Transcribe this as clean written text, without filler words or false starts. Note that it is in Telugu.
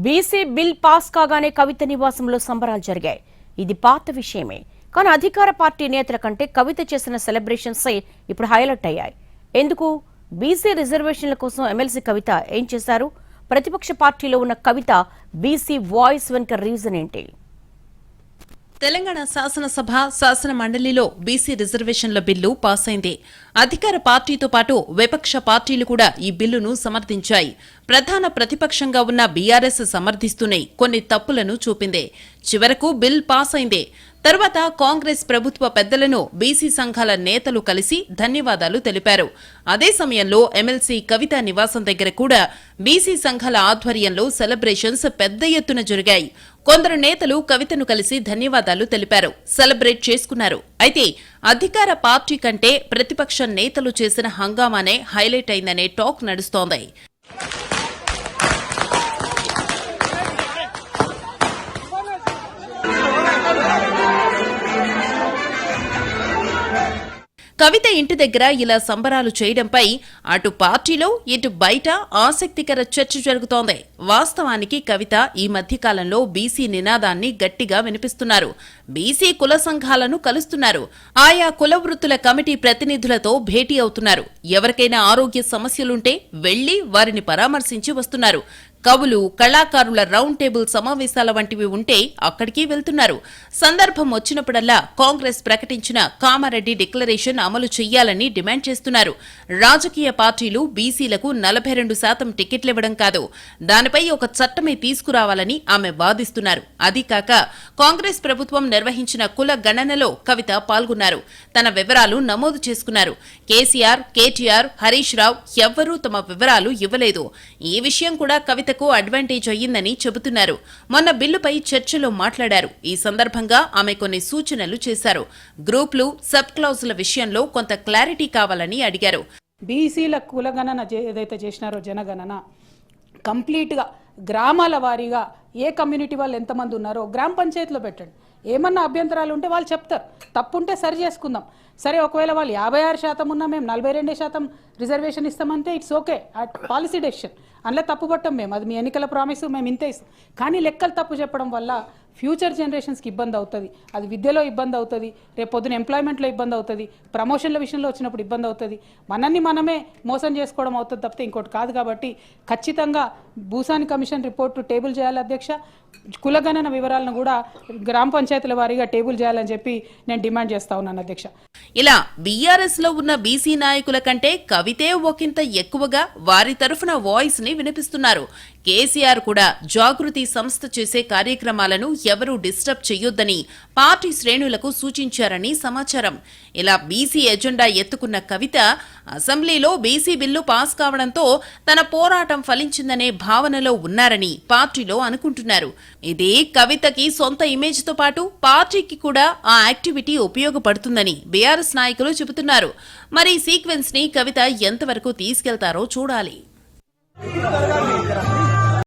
బీసీ బిల్ పాస్ కాగానే కవిత నివాసంలో సంబరాలు జరిగాయి. ఇది పాత విషయమే, కానీ అధికార పార్టీ నేతల కంటే కవిత చేసిన సెలబ్రేషన్స్ ఇప్పుడు హైలైట్ అయ్యాయి. ఎందుకు? బీసీ రిజర్వేషన్ల కోసం ఎమ్మెల్సీ కవిత ఏం చేశారు? ప్రతిపక్ష పార్టీలో ఉన్న కవిత బీసీ వాయిస్ వెనుక రీజన్ ఏంటి? తెలంగాణ శాసనసభ శాసన మండలిలో బీసీ రిజర్వేషన్ల బిల్లు పాస్ అయింది. అధికార పార్టీతో పాటు విపక్ష పార్టీలు కూడా ఈ బిల్లును సమర్థించాయి. ప్రధాన ప్రతిపక్షంగా ఉన్న బీఆర్ఎస్ సమర్థిస్తూనే కొన్ని తప్పులను చూపింది. చివరకు బిల్ పాస్ అయింది. తర్వాత కాంగ్రెస్ ప్రభుత్వ పెద్దలను బీసీ సంఘాల నేతలు కలిసి ధన్యవాదాలు తెలిపారు. అదే సమయంలో ఎమ్మెల్సీ కవిత నివాసం దగ్గర కూడా బీసీ సంఘాల ఆధ్వర్యంలో సెలబ్రేషన్స్ పెద్ద ఎత్తున జరిగాయి. కొందరు నేతలు కవితను కలిసి ధన్యవాదాలు తెలిపారు, సెలబ్రేట్ చేసుకున్నారు. అయితే అధికార పార్టీ కంటే ప్రతిపక్ష నేతలు చేసిన హంగామానే హైలైట్ అయిందనే టాక్ నడుస్తోంది. కవిత ఇంటి దగ్గర ఇలా సంబరాలు చేయడంపై అటు పార్టీలో ఇటు బయట ఆసక్తికర చర్చ జరుగుతోంది. వాస్తవానికి కవిత ఈ మధ్యకాలంలో బీసీ నినాదాన్ని గట్టిగా వినిపిస్తున్నారు. బీసీ కుల సంఘాలను కలుస్తున్నారు. ఆయా కుల వృత్తుల కమిటీ ప్రతినిధులతో భేటీ అవుతున్నారు. ఎవరికైనా ఆరోగ్య సమస్యలుంటే వెళ్లి వారిని పరామర్శించి వస్తున్నారు. కవులు, కళాకారుల రౌండ్ టేబుల్ సమావేశాల వంటివి ఉంటే అక్కడికి వెళ్తున్నారు. సందర్భం వచ్చినప్పుడల్లా కాంగ్రెస్ ప్రకటించిన కామారెడ్డి డిక్లరేషన్ అమలు చెయ్యాలని డిమాండ్ చేస్తున్నారు. రాజకీయ పార్టీలు బీసీలకు 42% టికెట్లివ్వడం కాదు, దానిపై ఒక చట్టమే తీసుకురావాలని ఆమె వాదిస్తున్నారు. అది కాక కాంగ్రెస్ ప్రభుత్వం నిర్వహించిన కుల గణనలో కవిత పాల్గొన్నారు. తన వివరాలు నమోదు చేసుకున్నారు. కేసీఆర్, కేటీఆర్, హరీష్ రావు ఎవ్వరూ తమ వివరాలు ఇవ్వలేదు. ఈ విషయం కూడా కవిత అడ్వాంటేజ్ అయ్యిందని చెబుతున్నారు. మొన్న బిల్లుపై చర్చలో మాట్లాడారు. ఈ సందర్భంగా ఆమె కొన్ని సూచనలు చేశారు. గ్రూపులు, సబ్ క్లాజుల విషయంలో కొంత క్లారిటీ కావాలని అడిగారు. బీసీల కులగణన ఏదైతే చేసినారో జనగణన కంప్లీట్గా గ్రామాల వారీగా ఏ కమ్యూనిటీ వాళ్ళు ఎంతమంది ఉన్నారో గ్రామ పంచాయతీలో పెట్టండి. ఏమన్నా అభ్యంతరాలు ఉంటే వాళ్ళు చెప్తారు, తప్పుంటే సరి చేసుకుందాం. సరే, ఒకవేళ వాళ్ళు 56% ఉన్నా మేము 42% రిజర్వేషన్ ఇస్తామంటే ఇట్స్ ఓకే, పాలసీ డెసిషన్. అందులో తప్పు పట్టం మేము, అది మీ ఎన్నికల ప్రామిస్, మేము ఇంతే ఇస్తాం. కానీ లెక్కలు తప్పు చెప్పడం వల్ల ఫ్యూచర్ జనరేషన్స్కి ఇబ్బంది అవుతుంది. అది విద్యలో ఇబ్బంది అవుతుంది, రేపు పొద్దున ఎంప్లాయ్మెంట్లో ఇబ్బంది అవుతుంది, ప్రమోషన్ల విషయంలో వచ్చినప్పుడు ఇబ్బంది అవుతుంది, మనల్ని మనమే మోసం చేసుకోవడం అవుతుంది తప్పితే ఇంకోటి కాదు. కాబట్టి ఖచ్చితంగా భూసాని కమిషన్ రిపోర్టు టేబుల్ చేయాలి అధ్యక్ష. కులగణన వివరాలను కూడా గ్రామ పంచాయతీల వారీగా టేబుల్ చేయాలని చెప్పి నేను డిమాండ్ చేస్తా ఉన్నాను అధ్యక్ష. ఇలా బీఆర్ఎస్ లో ఉన్న బీసీ నాయకుల కంటే కవితే ఒకంత ఎక్కువగా వారి తరఫున వాయిస్ ని వినిపిస్తున్నారు. కేసీఆర్ కూడా జాగృతి సంస్థ చేసే కార్యక్రమాలను ఎవరూ డిస్టర్బ్ చేయొద్దని పార్టీ శ్రేణులకు సూచించారని సమాచారం. ఇలా బీసీ ఎజెండా ఎత్తుకున్న కవిత అసెంబ్లీలో బీసీ బిల్లు పాస్ కావడంతో తన పోరాటం ఫలించిందనే భావనలో ఉన్నారని పార్టీలో అనుకుంటున్నారు. ఇది కవితకి సొంత ఇమేజ్ తో పాటు పార్టీకి కూడా ఆ యాక్టివిటీ ఉపయోగపడుతుందని బీఆర్ఎస్ నాయకులు చెబుతున్నారు. మరి సీక్వెన్స్ ని కవిత ఎంతవరకు తీసుకెళ్తారో చూడాలి.